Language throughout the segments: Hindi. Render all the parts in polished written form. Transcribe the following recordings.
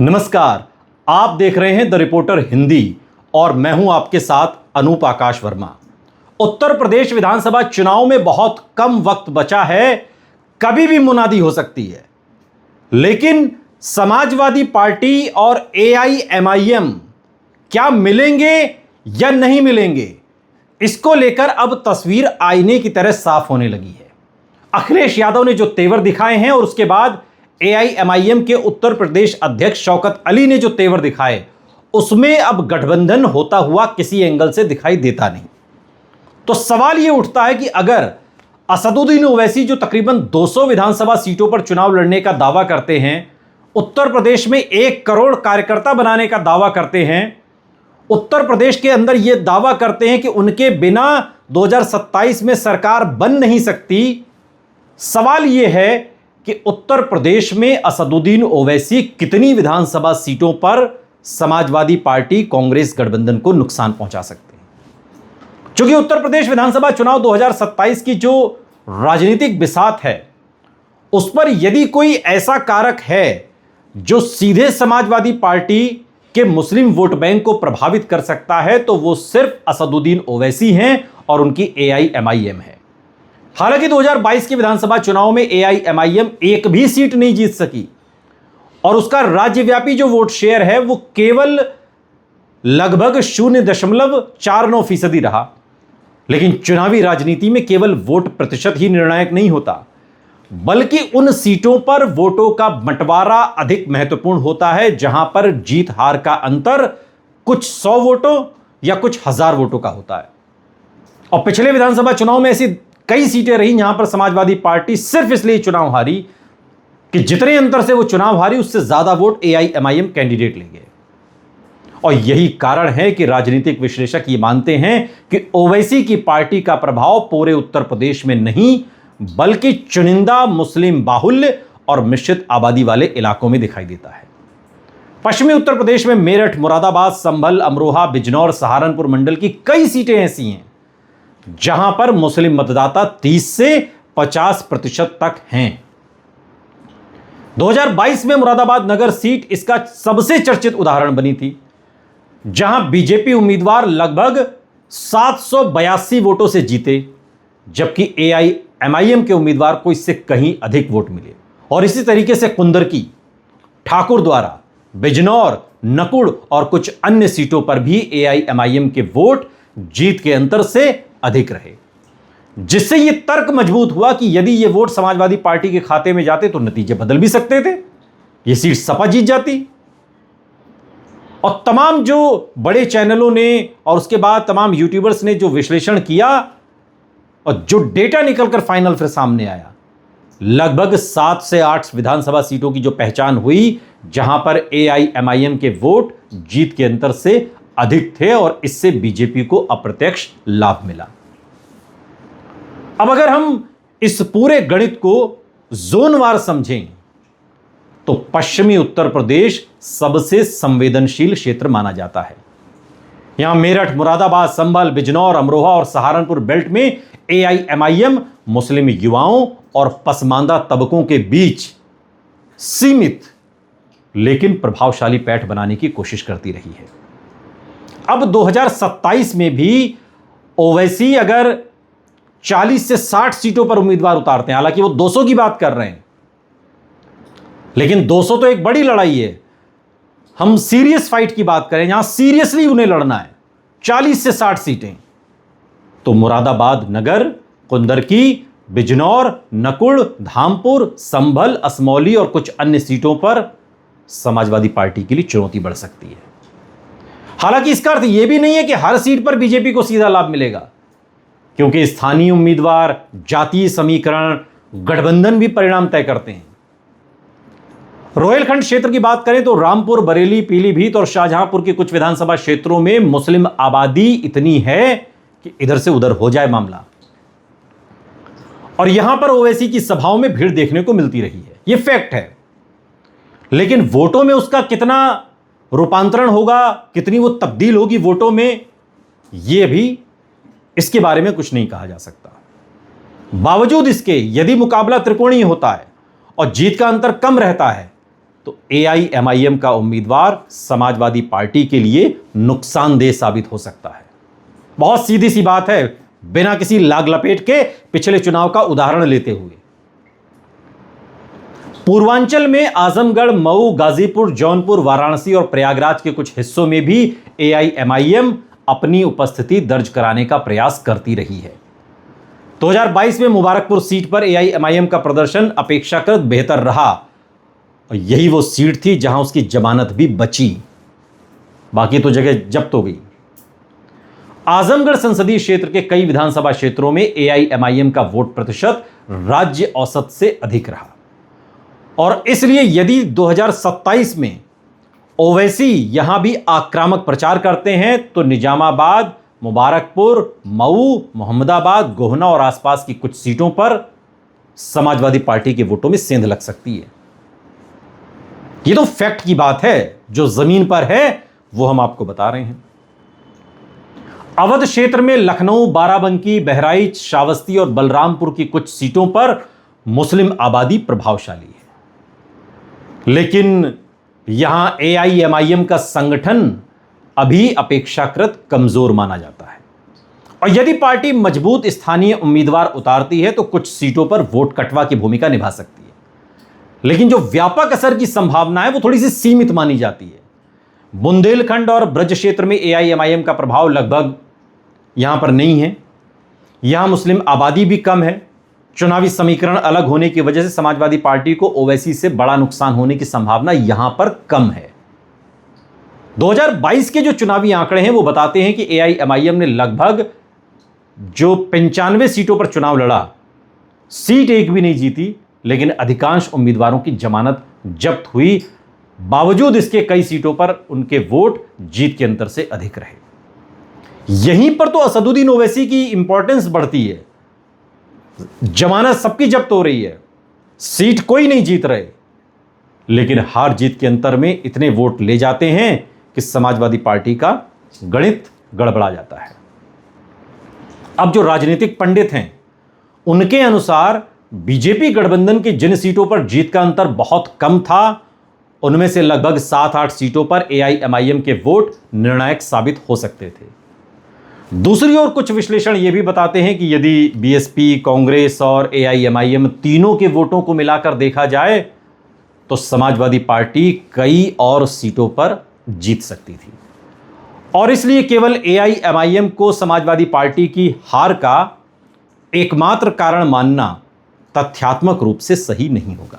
नमस्कार, आप देख रहे हैं द रिपोर्टर हिंदी और मैं हूं आपके साथ अनूप आकाश वर्मा। उत्तर प्रदेश विधानसभा चुनाव में बहुत कम वक्त बचा है, कभी भी मुनादी हो सकती है। लेकिन समाजवादी पार्टी और एआईएमआईएम क्या मिलेंगे या नहीं मिलेंगे, इसको लेकर अब तस्वीर आईने की तरह साफ होने लगी है। अखिलेश यादव ने जो तेवर दिखाए हैं और उसके बाद एआईएमआईएम के उत्तर प्रदेश अध्यक्ष शौकत अली ने जो तेवर दिखाए, उसमें अब गठबंधन होता हुआ किसी एंगल से दिखाई देता नहीं। तो सवाल यह उठता है कि अगर असदुद्दीन ओवैसी जो तकरीबन 200 विधानसभा सीटों पर चुनाव लड़ने का दावा करते हैं, उत्तर प्रदेश में 1 करोड़ कार्यकर्ता बनाने का दावा करते हैं, उत्तर प्रदेश के अंदर यह दावा करते हैं कि उनके बिना 2027 में सरकार बन नहीं सकती, सवाल यह है कि उत्तर प्रदेश में असदुद्दीन ओवैसी कितनी विधानसभा सीटों पर समाजवादी पार्टी कांग्रेस गठबंधन को नुकसान पहुंचा सकते हैं। क्योंकि उत्तर प्रदेश विधानसभा चुनाव 2027 की जो राजनीतिक बिसात है, उस पर यदि कोई ऐसा कारक है जो सीधे समाजवादी पार्टी के मुस्लिम वोट बैंक को प्रभावित कर सकता है, तो वो सिर्फ असदुद्दीन ओवैसी हैं और उनकी एआईएमआईएम है। हालांकि 2022 के विधानसभा चुनाव में एआईएमआईएम एक भी सीट नहीं जीत सकी और उसका राज्यव्यापी जो वोट शेयर है वो केवल लगभग 0.49% रहा। लेकिन चुनावी राजनीति में केवल वोट प्रतिशत ही निर्णायक नहीं होता, बल्कि उन सीटों पर वोटों का बंटवारा अधिक महत्वपूर्ण होता है, जहां पर जीत हार का अंतर कुछ 100 वोटों या कुछ 1000 वोटों का होता है। और पिछले विधानसभा चुनाव में ऐसी कई सीटें रही जहां पर समाजवादी पार्टी सिर्फ इसलिए चुनाव हारी कि जितने अंतर से वो चुनाव हारी, उससे ज्यादा वोट एआईएमआईएम कैंडिडेट ले गए। और यही कारण है कि राजनीतिक विश्लेषक ये मानते हैं कि ओवैसी की पार्टी का प्रभाव पूरे उत्तर प्रदेश में नहीं, बल्कि चुनिंदा मुस्लिम बाहुल्य और मिश्रित आबादी वाले इलाकों में दिखाई देता है। पश्चिमी उत्तर प्रदेश में मेरठ, मुरादाबाद, संभल, अमरोहा, बिजनौर, सहारनपुर मंडल की कई सीटें ऐसी हैं जहां पर मुस्लिम मतदाता 30 से 50% तक हैं। 2022 में मुरादाबाद नगर सीट इसका सबसे चर्चित उदाहरण बनी थी, जहां बीजेपी उम्मीदवार लगभग 782 वोटों से जीते, जबकि एआईएमआईएम के उम्मीदवार को इससे कहीं अधिक वोट मिले। और इसी तरीके से कुंदरकी, ठाकुरद्वारा, बिजनौर, नकुड़ और कुछ अन्य सीटों पर भी एआईएमआईएम के वोट जीत के अंतर से अधिक रहे, जिससे यह तर्क मजबूत हुआ कि यदि ये वोट समाजवादी पार्टी के खाते में जाते तो नतीजे बदल भी सकते थे, ये सीट सपा जीत जाती। और तमाम जो बड़े चैनलों ने और उसके बाद तमाम यूट्यूबर्स ने जो विश्लेषण किया और जो डेटा निकलकर फाइनल फिर सामने आया, लगभग 7 से 8 विधानसभा सीटों की जो पहचान हुई जहां पर एआईएमआईएम के वोट जीत के अंतर से अधिक थे और इससे बीजेपी को अप्रत्यक्ष लाभ मिला। अब अगर हम इस पूरे गणित को जोनवार समझें तो पश्चिमी उत्तर प्रदेश सबसे संवेदनशील क्षेत्र माना जाता है। यहां मेरठ, मुरादाबाद, संभल, बिजनौर, अमरोहा और सहारनपुर बेल्ट में एआईएमआईएम मुस्लिम युवाओं और पसमानदा तबकों के बीच सीमित लेकिन प्रभावशाली पैठ बनाने की कोशिश करती रही है। अब 2027 में भी ओवैसी अगर 40 से 60 सीटों पर उम्मीदवार उतारते हैं, हालांकि वो 200 की बात कर रहे हैं, लेकिन 200 तो एक बड़ी लड़ाई है। हम सीरियस फाइट की बात करें, जहां सीरियसली उन्हें लड़ना है 40 से 60 सीटें, तो मुरादाबाद नगर, कुंदरकी, बिजनौर, नकुड़, धामपुर, संभल, असमौली और कुछ अन्य सीटों पर समाजवादी पार्टी के लिए चुनौती बढ़ सकती है। हालांकि इसका अर्थ यह भी नहीं है कि हर सीट पर बीजेपी को सीधा लाभ मिलेगा, क्योंकि स्थानीय उम्मीदवार, जातीय समीकरण, गठबंधन भी परिणाम तय करते हैं। रोहिलखंड क्षेत्र की बात करें तो रामपुर, बरेली, पीलीभीत और शाहजहांपुर के कुछ विधानसभा क्षेत्रों में मुस्लिम आबादी इतनी है कि इधर से उधर हो जाए मामला, और यहां पर ओवैसी की सभाओं में भीड़ देखने को मिलती रही है, यह फैक्ट है। लेकिन वोटों में उसका कितना रूपांतरण होगा, कितनी वो तब्दील होगी वोटों में, यह भी इसके बारे में कुछ नहीं कहा जा सकता। बावजूद इसके यदि मुकाबला त्रिकोणीय होता है और जीत का अंतर कम रहता है, तो AIMIM का उम्मीदवार समाजवादी पार्टी के लिए नुकसानदेह साबित हो सकता है। बहुत सीधी सी बात है, बिना किसी लाग लपेट के पिछले चुनाव का उदाहरण लेते हुए। पूर्वांचल में आजमगढ़, मऊ, गाजीपुर, जौनपुर, वाराणसी और प्रयागराज के कुछ हिस्सों में भी AIMIM अपनी उपस्थिति दर्ज कराने का प्रयास करती रही है। 2022 में मुबारकपुर सीट पर AIMIM का प्रदर्शन अपेक्षाकृत बेहतर रहा और यही वो सीट थी जहां उसकी जमानत भी बची, बाकी तो जगह जब्त हो गई। आजमगढ़ संसदीय क्षेत्र के कई विधानसभा क्षेत्रों में AIMIM का वोट प्रतिशत राज्य औसत से अधिक रहा और इसलिए यदि 2027 में ओवैसी यहां भी आक्रामक प्रचार करते हैं तो निजामाबाद, मुबारकपुर, मऊ, मोहम्मदाबाद, गोहना और आसपास की कुछ सीटों पर समाजवादी पार्टी के वोटों में सेंध लग सकती है। ये तो फैक्ट की बात है, जो जमीन पर है वो हम आपको बता रहे हैं। अवध क्षेत्र में लखनऊ, बाराबंकी, बहराइच, श्रावस्ती और बलरामपुर की कुछ सीटों पर मुस्लिम आबादी प्रभावशाली है, लेकिन यहां AIMIM का संगठन अभी अपेक्षाकृत कमजोर माना जाता है और यदि पार्टी मजबूत स्थानीय उम्मीदवार उतारती है तो कुछ सीटों पर वोट कटवा की भूमिका निभा सकती है, लेकिन जो व्यापक असर की संभावना है वो थोड़ी सी सीमित मानी जाती है। बुंदेलखंड और ब्रज क्षेत्र में AIMIM का प्रभाव लगभग यहां पर नहीं है, यहां मुस्लिम आबादी भी कम है। चुनावी समीकरण अलग होने की वजह से समाजवादी पार्टी को ओवैसी से बड़ा नुकसान होने की संभावना यहां पर कम है। 2022 के जो चुनावी आंकड़े हैं वो बताते हैं कि AIMIM ने लगभग जो 95 सीटों पर चुनाव लड़ा, सीट एक भी नहीं जीती, लेकिन अधिकांश उम्मीदवारों की जमानत जब्त हुई। बावजूद इसके कई सीटों पर उनके वोट जीत के अंतर से अधिक रहे। यहीं पर तो असदुद्दीन ओवैसी की इंपॉर्टेंस बढ़ती है। जमानत सबकी जब्त हो रही है, सीट कोई नहीं जीत रहे, लेकिन हार जीत के अंतर में इतने वोट ले जाते हैं कि समाजवादी पार्टी का गणित गड़बड़ा जाता है। अब जो राजनीतिक पंडित हैं उनके अनुसार बीजेपी गठबंधन की जिन सीटों पर जीत का अंतर बहुत कम था, उनमें से लगभग 7-8 सीटों पर AIMIM के वोट निर्णायक साबित हो सकते थे। दूसरी ओर कुछ विश्लेषण यह भी बताते हैं कि यदि BSP, कांग्रेस और AIMIM तीनों के वोटों को मिलाकर देखा जाए तो समाजवादी पार्टी कई और सीटों पर जीत सकती थी और इसलिए केवल AIMIM को समाजवादी पार्टी की हार का एकमात्र कारण मानना तथ्यात्मक रूप से सही नहीं होगा।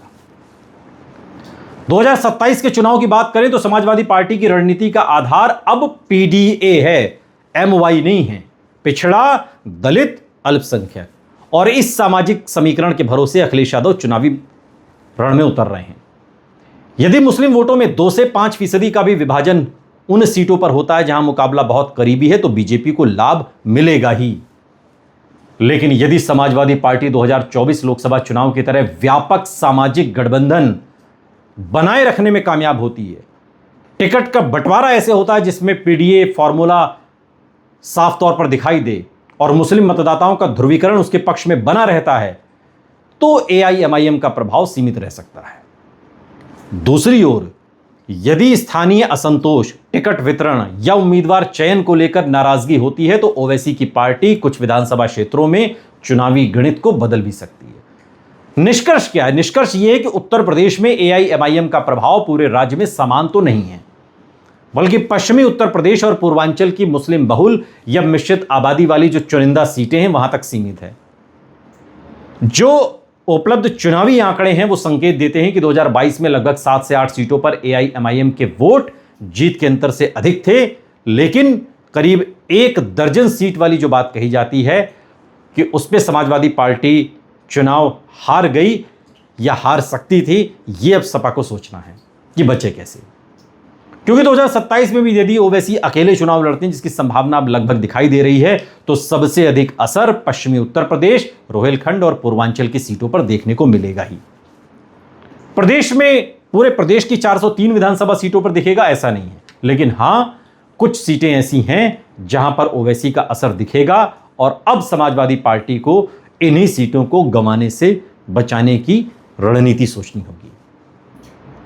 2027 के चुनाव की बात करें तो समाजवादी पार्टी की रणनीति का आधार अब PDA है, MY नहीं है, पिछड़ा, दलित, अल्पसंख्यक। और इस सामाजिक समीकरण के भरोसे अखिलेश यादव चुनावी रण में उतर रहे हैं। यदि मुस्लिम वोटों में 2 से 5% का भी विभाजन उन सीटों पर होता है जहां मुकाबला बहुत करीबी है तो बीजेपी को लाभ मिलेगा ही। लेकिन यदि समाजवादी पार्टी 2024 लोकसभा चुनाव की तरह व्यापक सामाजिक गठबंधन बनाए रखने में कामयाब होती है, टिकट का बंटवारा ऐसे होता है जिसमें PDA फॉर्मूला साफ तौर पर दिखाई दे और मुस्लिम मतदाताओं का ध्रुवीकरण उसके पक्ष में बना रहता है, तो AIMIM का प्रभाव सीमित रह सकता है। दूसरी ओर यदि स्थानीय असंतोष, टिकट वितरण या उम्मीदवार चयन को लेकर नाराजगी होती है तो ओवैसी की पार्टी कुछ विधानसभा क्षेत्रों में चुनावी गणित को बदल भी सकती है। निष्कर्ष क्या है? निष्कर्ष यह है कि उत्तर प्रदेश में AIMIM का प्रभाव पूरे राज्य में समान तो नहीं है, बल्कि पश्चिमी उत्तर प्रदेश और पूर्वांचल की मुस्लिम बहुल या मिश्रित आबादी वाली जो चुनिंदा सीटें हैं वहां तक सीमित है। जो उपलब्ध चुनावी आंकड़े हैं वो संकेत देते हैं कि 2022 में लगभग 7 से 8 सीटों पर AIMIM के वोट जीत के अंतर से अधिक थे, लेकिन करीब 1 दर्जन सीट वाली जो बात कही जाती है कि उस पर समाजवादी पार्टी चुनाव हार गई या हार सकती थी, ये अब सपा को सोचना है कि बचे कैसे। क्योंकि 2027 में भी यदि ओवैसी अकेले चुनाव लड़ते हैं, जिसकी संभावना अब लगभग दिखाई दे रही है, तो सबसे अधिक असर पश्चिमी उत्तर प्रदेश, रोहिलखंड और पूर्वांचल की सीटों पर देखने को मिलेगा ही। प्रदेश में पूरे प्रदेश की 403 विधानसभा सीटों पर दिखेगा ऐसा नहीं है, लेकिन हां कुछ सीटें ऐसी हैं जहां पर ओवैसी का असर दिखेगा और अब समाजवादी पार्टी को इन्हीं सीटों को गंवाने से बचाने की रणनीति सोचनी होगी।